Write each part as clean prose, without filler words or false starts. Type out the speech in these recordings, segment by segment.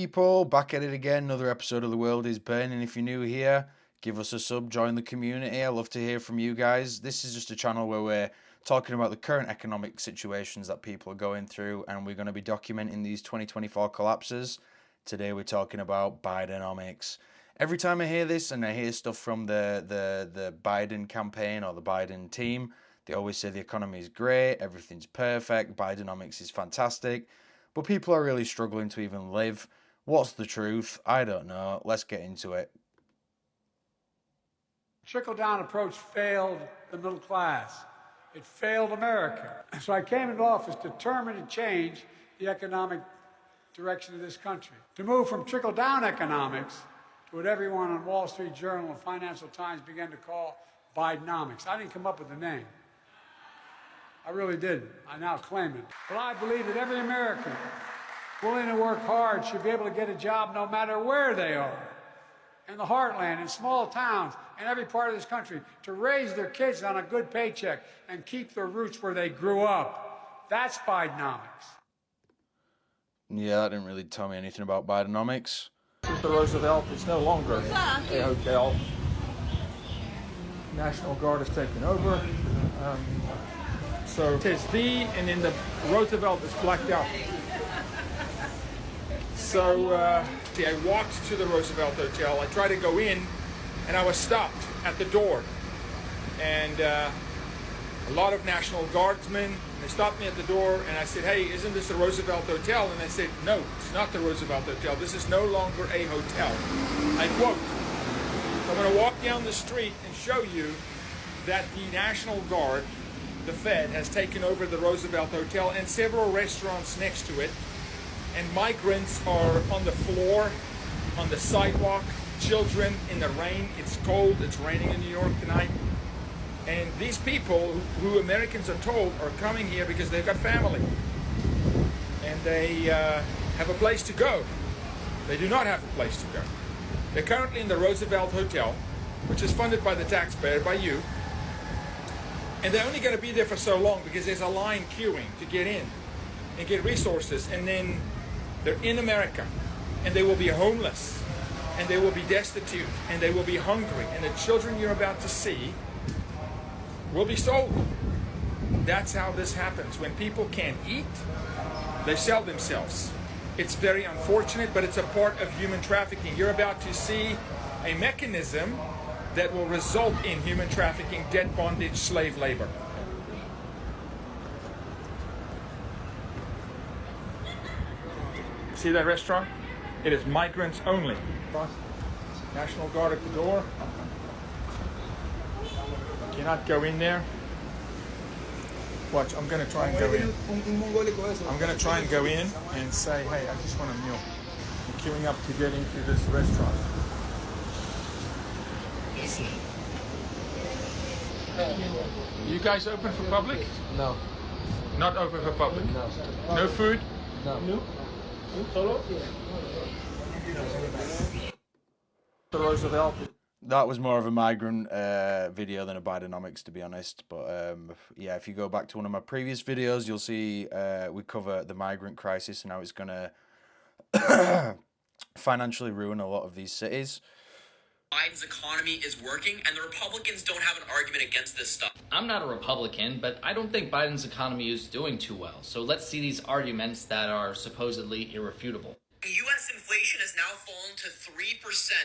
People, back at it again. Another episode of The World is Burning. If you're new here, give us a sub, join the community. I love to hear from you guys. This is just a channel where we're talking about the current economic situations that people are going through, and we're going to be documenting these 2024 collapses. Today we're talking about Bidenomics. Every time I hear this and I hear stuff from the Biden campaign or the Biden team, they always say the economy is great, everything's perfect, Bidenomics is fantastic, but people are really struggling to even live. What's the truth? I don't know. Let's get into it. Trickle-down approach failed the middle class. It failed America. So I came into office determined to change the economic direction of this country. To move from trickle-down economics to what everyone on Wall Street Journal and Financial Times began to call Bidenomics. I didn't come up with the name. I really didn't. I now claim it. But I believe that every American willing to work hard should be able to get a job no matter where they are. In the heartland, in small towns, in every part of this country, to raise their kids on a good paycheck and keep their roots where they grew up. That's Bidenomics. Yeah, that didn't really tell me anything about Bidenomics. With the Roosevelt, it's no longer a hotel. National Guard has taken over. So it says the, and then the Roosevelt is blacked out. So I walked to the Roosevelt Hotel. I tried to go in, and I was stopped at the door. And a lot of National Guardsmen, they stopped me at the door, and I said, "Hey, isn't this the Roosevelt Hotel?" And they said, "No, it's not the Roosevelt Hotel. This is no longer a hotel." I quote. So I'm going to walk down the street and show you that the National Guard, the Fed, has taken over the Roosevelt Hotel and several restaurants next to it. And migrants are on the floor, on the sidewalk, children in the rain. It's cold, it's raining in New York tonight. And these people, who Americans are told are coming here because they've got family. And they have a place to go. They do not have a place to go. They're currently in the Roosevelt Hotel, which is funded by the taxpayer, by you. And they're only going to be there for so long because there's a line queuing to get in and get resources. And then they're in America, and they will be homeless, and they will be destitute, and they will be hungry, and the children you're about to see will be sold. That's how this happens. When people can't eat, they sell themselves. It's very unfortunate, but it's a part of human trafficking. You're about to see a mechanism that will result in human trafficking, debt bondage, slave labor. See that restaurant? It is migrants only. National Guard at the door. You cannot go in there. Watch, I'm going to try and go in. I'm going to try and go in and say, "Hey, I just want a meal." I'm queuing up to get into this restaurant. You guys open for public? No. Not open for public? No. No food? No. The Roosevelt. That was more of a migrant video than a Bidenomics, to be honest. But yeah, if you go back to one of my previous videos, you'll see we cover the migrant crisis and how it's going to financially ruin a lot of these cities. Biden's economy is working, and the Republicans don't have an argument against this stuff. I'm not a Republican, but I don't think Biden's economy is doing too well. So let's see these arguments that are supposedly irrefutable. U.S. inflation has now fallen to 3%,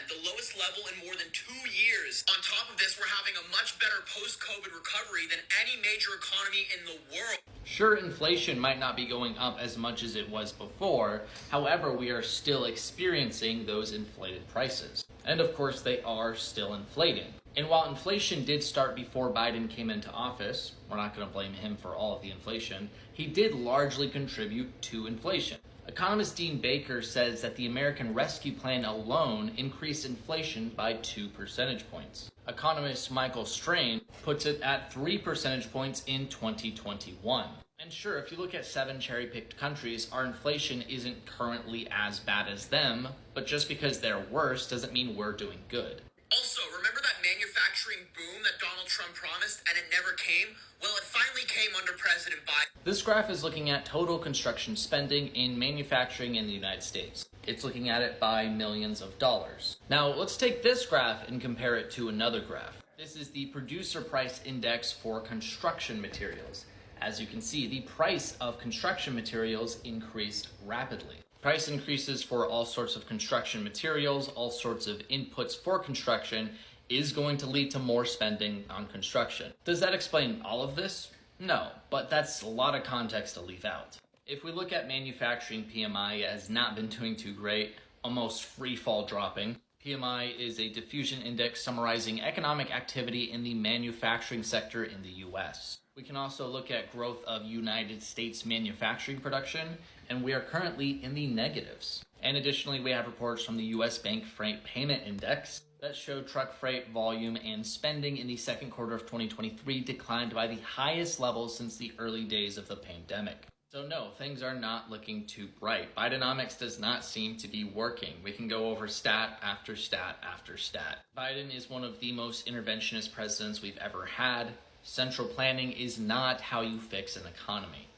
the lowest level in more than 2 years. On top of this, we're having a much better post-COVID recovery than any major economy in the world. Sure, inflation might not be going up as much as it was before. However, we are still experiencing those inflated prices. And of course, they are still inflating. And while inflation did start before Biden came into office, we're not going to blame him for all of the inflation, he did largely contribute to inflation. Economist Dean Baker says that the American Rescue Plan alone increased inflation by 2 percentage points. Economist Michael Strain puts it at 3 percentage points in 2021. And sure, if you look at 7 cherry-picked countries, our inflation isn't currently as bad as them, but just because they're worse doesn't mean we're doing good. Also, remember that manufacturing manufacturing boom that Donald Trump promised and it never came? Well, it finally came under President Biden. This graph is looking at total construction spending in manufacturing in the United States. It's looking at it by millions of dollars. Now, let's take this graph and compare it to another graph. This is the producer price index for construction materials. As you can see, the price of construction materials increased rapidly. Price increases for all sorts of construction materials, all sorts of inputs for construction, is going to lead to more spending on construction. Does that explain all of this? No, but that's a lot of context to leave out. If we look at manufacturing PMI, it has not been doing too great, almost free fall dropping. PMI is a diffusion index summarizing economic activity in the manufacturing sector in the US. We can also look at growth of United States manufacturing production, and we are currently in the negatives. And additionally, we have reports from the US Bank Freight Payment Index that showed truck freight volume and spending in the second quarter of 2023 declined by the highest levels since the early days of the pandemic. So no, things are not looking too bright. Bidenomics does not seem to be working. We can go over stat after stat after stat. Biden is one of the most interventionist presidents we've ever had. Central planning is not how you fix an economy.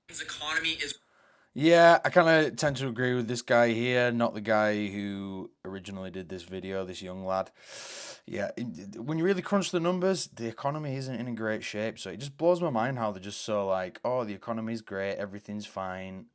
His economy is... Yeah, I kind of tend to agree with this guy here, not the guy who originally did this video, this young lad. Yeah, when you really crunch the numbers, the economy isn't in a great shape. So it just blows my mind how they're just so like, oh, the economy's great, everything's fine.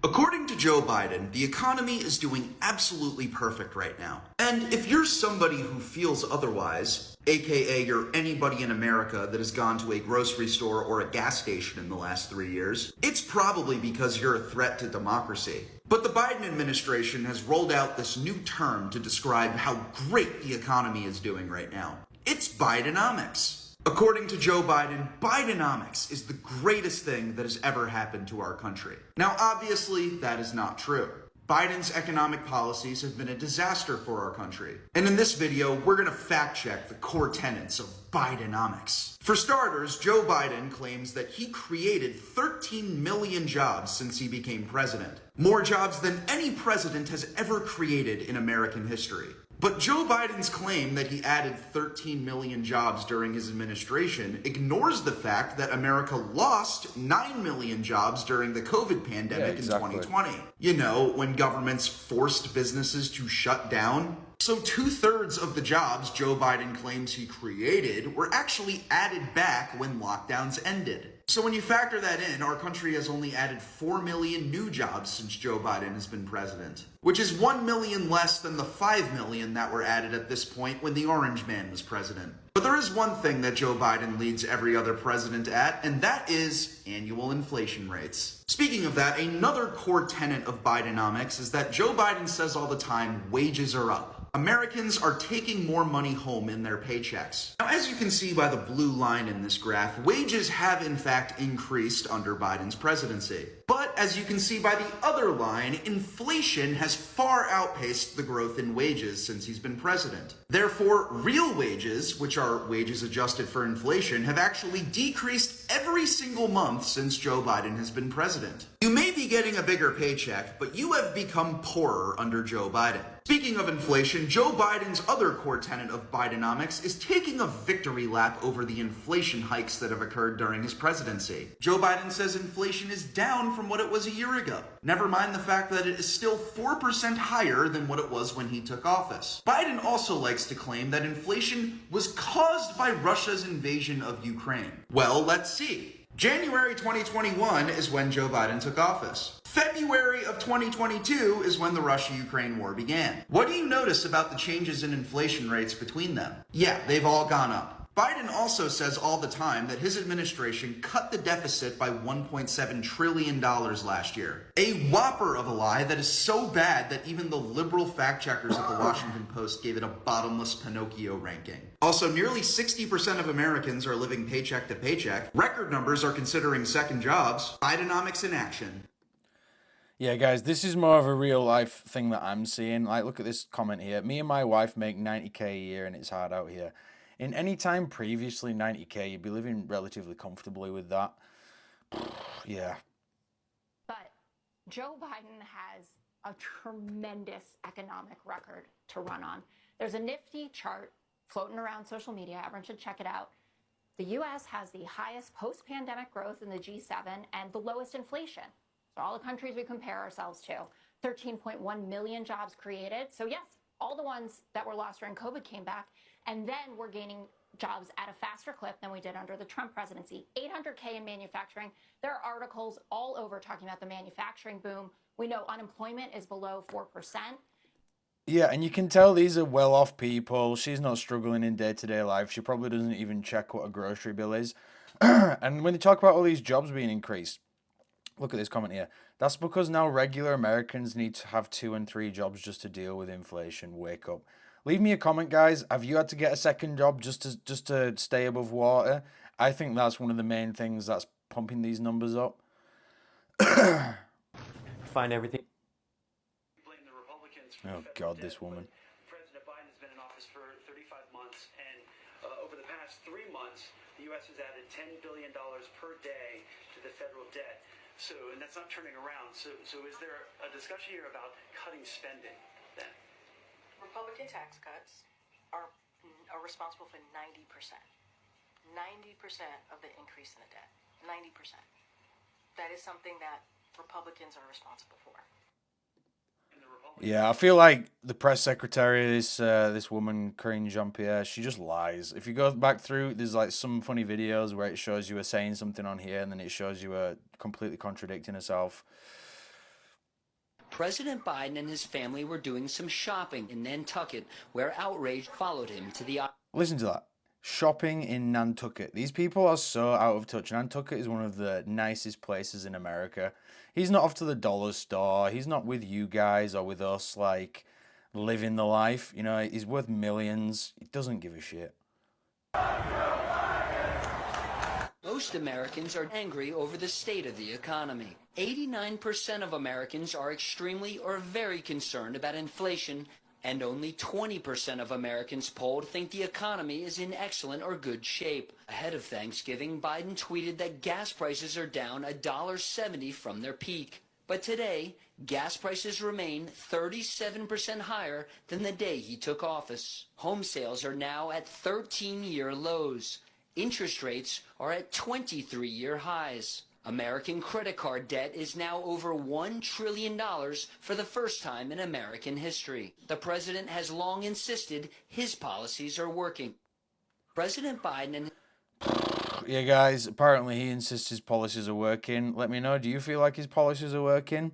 According to Joe Biden, the economy is doing absolutely perfect right now. And if you're somebody who feels otherwise, aka you're anybody in America that has gone to a grocery store or a gas station in the last 3 years, it's probably because you're a threat to democracy. But the Biden administration has rolled out this new term to describe how great the economy is doing right now. It's Bidenomics. According to Joe Biden, Bidenomics is the greatest thing that has ever happened to our country. Now, obviously, that is not true. Biden's economic policies have been a disaster for our country. And in this video, we're going to fact check the core tenets of Bidenomics. For starters, Joe Biden claims that he created 13 million jobs since he became president. More jobs than any president has ever created in American history. But Joe Biden's claim that he added 13 million jobs during his administration ignores the fact that America lost 9 million jobs during the COVID pandemic in 2020. You know, when governments forced businesses to shut down. So 2/3 of the jobs Joe Biden claims he created were actually added back when lockdowns ended. So when you factor that in, our country has only added 4 million new jobs since Joe Biden has been president, which is 1 million less than the 5 million that were added at this point when the Orange Man was president. But there is one thing that Joe Biden leads every other president at, and that is annual inflation rates. Speaking of that, another core tenet of Bidenomics is that Joe Biden says all the time, wages are up. Americans are taking more money home in their paychecks. Now, as you can see by the blue line in this graph, wages have in fact increased under Biden's presidency. But as you can see by the other line, inflation has far outpaced the growth in wages since he's been president. Therefore, real wages, which are wages adjusted for inflation, have actually decreased every single month since Joe Biden has been president. You may be getting a bigger paycheck, but you have become poorer under Joe Biden. Speaking of inflation, Joe Biden's other core tenet of Bidenomics is taking a victory lap over the inflation hikes that have occurred during his presidency. Joe Biden says inflation is down from what it was a year ago. Never mind the fact that it is still 4% higher than what it was when he took office. Biden also likes to claim that inflation was caused by Russia's invasion of Ukraine. Well, let's see. January 2021 is when Joe Biden took office. February of 2022 is when the Russia-Ukraine war began. What do you notice about the changes in inflation rates between them? Yeah, they've all gone up. Biden also says all the time that his administration cut the deficit by $1.7 trillion last year. A whopper of a lie that is so bad that even the liberal fact checkers at the Washington Post gave it a bottomless Pinocchio ranking. Also, nearly 60% of Americans are living paycheck to paycheck. Record numbers are considering second jobs. Bidenomics in action. Yeah, guys, this is more of a real life thing that I'm seeing. Like, look at this comment here. Me and my wife make 90K a year and it's hard out here. In any time previously 90K, you'd be living relatively comfortably with that. Yeah. But Joe Biden has a tremendous economic record to run on. There's a nifty chart floating around social media. Everyone should check it out. The US has the highest post-pandemic growth in the G7 and the lowest inflation. So all the countries we compare ourselves to, 13.1 million jobs created. So yes, all the ones that were lost during COVID came back, and then we're gaining jobs at a faster clip than we did under the Trump presidency. 800K in manufacturing. There are articles all over talking about the manufacturing boom. We know unemployment is below 4%. Yeah, and you can tell these are well-off people. She's not struggling in day-to-day life. She probably doesn't even check what a grocery bill is. And when you talk about all these jobs being increased, look at this comment here. That's because now regular Americans need to have 2 and 3 jobs just to deal with inflation. Wake up. Leave me a comment, guys. Have you had to get a second job just to stay above water? I think that's one of the main things that's pumping these numbers up. Find everything. Oh God, this woman. President Biden has been in office for 35 months, and over the past 3 months, the U.S. has added $10 billion per day to the federal debt. So, and that's not turning around. So is there a discussion here about cutting spending then? Republican tax cuts are responsible for 90%. 90% of the increase in the debt. 90%. That is something that Republicans are responsible for. Yeah, I feel like the press secretary, this woman, Karine Jean-Pierre, she just lies. If you go back through, there's like some funny videos where it shows you her saying something on here, and then it shows you her completely contradicting herself. President Biden and his family were doing some shopping in Nantucket, where outrage followed him to the... Listen to that. Shopping in Nantucket. These people are so out of touch. Nantucket is one of the nicest places in America. He's not off to the dollar store. He's not with you guys or with us, like, living the life. You know, he's worth millions. He doesn't give a shit. Most Americans are angry over the state of the economy. 89% of Americans are extremely or very concerned about inflation, and only 20% of Americans polled think the economy is in excellent or good shape. Ahead of Thanksgiving, Biden tweeted that gas prices are down $1.70 from their peak. But today, gas prices remain 37% higher than the day he took office. Home sales are now at 13-year lows. Interest rates are at 23-year highs. American credit card debt is now over $1 trillion for the first time in American history. The president has long insisted his policies are working. President Biden and... Yeah, guys, apparently he insists his policies are working. Let me know, do you feel like his policies are working?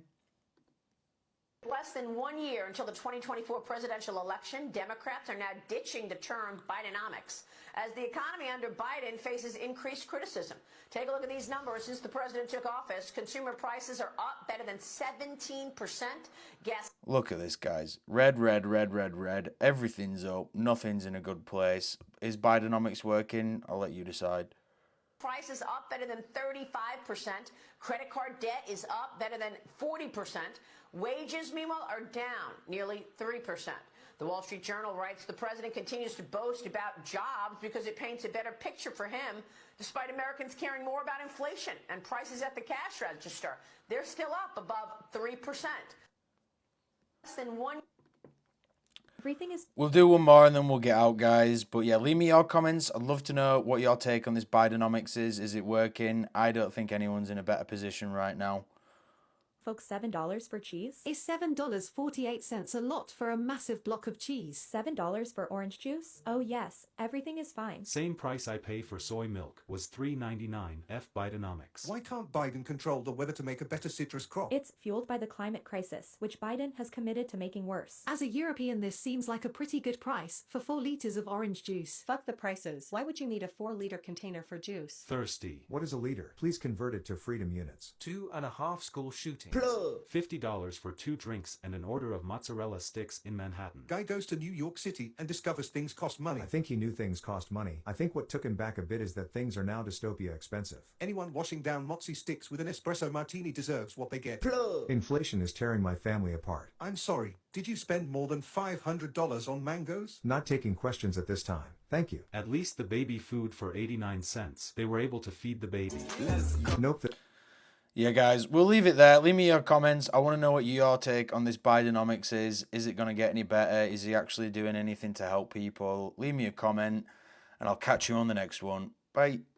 Less than 1 year until the 2024 presidential election, Democrats are now ditching the term Bidenomics as the economy under Biden faces increased criticism. Take a look at these numbers. Since the president took office, consumer prices are up better than 17%. Gas. Look at this, guys. Red, red, red, red, red. Everything's up. Nothing's in a good place. Is Bidenomics working? I'll let you decide. Prices up better than 35%. Credit card debt is up better than 40%. Wages, meanwhile, are down nearly 3%. The Wall Street Journal writes the president continues to boast about jobs because it paints a better picture for him, despite Americans caring more about inflation and prices at the cash register. They're still up above 3%. Less than one. Everything is... We'll do one more and then we'll get out, guys. But yeah, leave me your comments. I'd love to know what your take on this Bidenomics is. Is it working? I don't think anyone's in a better position right now. Folks, $7 for cheese? Is $7.48 a lot for a massive block of cheese? $7 for orange juice? Oh yes, everything is fine. Same price I pay for soy milk was $3.99. F Bidenomics. Why can't Biden control the weather to make a better citrus crop? It's fueled by the climate crisis, which Biden has committed to making worse. As a European, this seems like a pretty good price for 4 liters of orange juice. Fuck the prices. Why would you need a 4-liter container for juice? Thirsty. What is a liter? Please convert it to freedom units. 2.5 school shootings. $50 for 2 drinks and an order of mozzarella sticks in Manhattan. Guy goes to New York City and discovers things cost money. I think he knew things cost money. I think what took him back a bit is that things are now dystopia expensive. Anyone washing down mozzie sticks with an espresso martini deserves what they get. Inflation is tearing my family apart. I'm sorry, did you spend more than $500 on mangoes? Not taking questions at this time. Thank you. At least the baby food for 89 cents. They were able to feed the baby. Nope. Yeah, guys, we'll leave it there. Leave me your comments. I want to know what your take on this Bidenomics is. Is it going to get any better? Is he actually doing anything to help people? Leave me a comment, and I'll catch you on the next one. Bye.